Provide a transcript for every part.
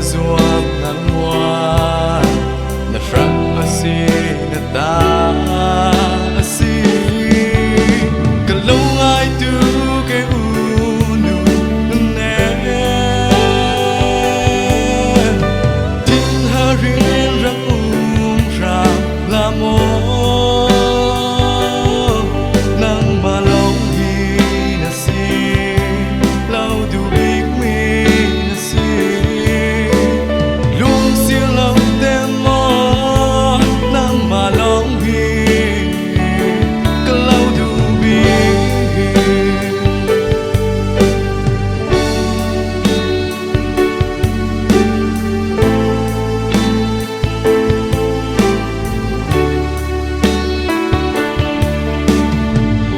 zuam na mua na frang asi na ta asi kalong ai tu ke unu ne tin harin ra ra la mo nang malong hi na si lau du big me na si lung si lau tem mo nang malong hi ka lau du big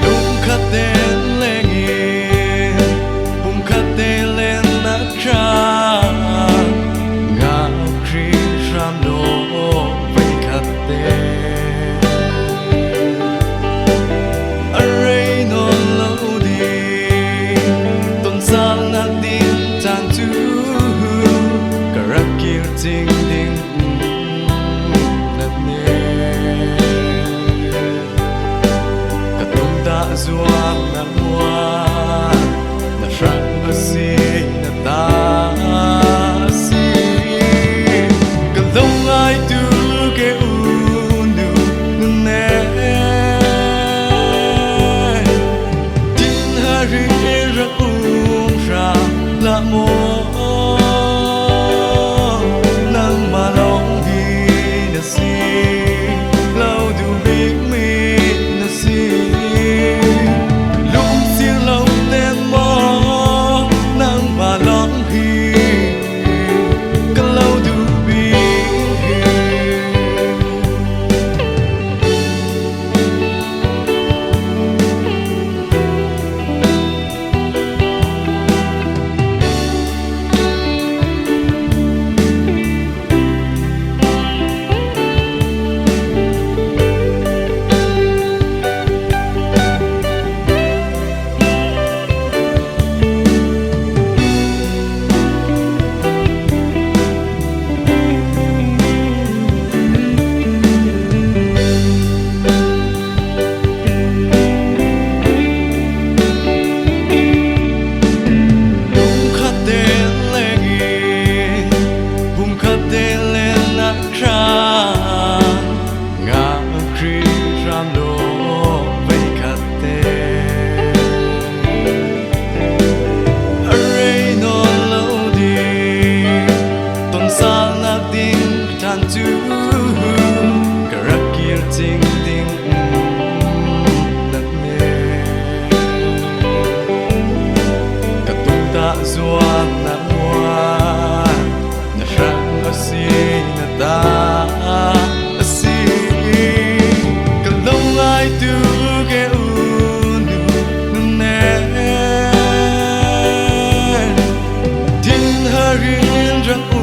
lung khát đến lên bung khát đến lên nát cha ngã khi ram đổ về khát đến array non lâu đi tôn sang nát din tan tu cả rắc kia ting ding nát nè cả tung ta zuam na mua na frang asi na ta asi ka long ai tu ke unu ne tin hari ra ra la mo nang malong hi na si lau du big me na si lung si lau tem mo nang malong hi ka lau du big ting ding nát nè cả tung ta zuam na mua na frang asi na ta asi ka long ai tu ke unu ne tin harin ra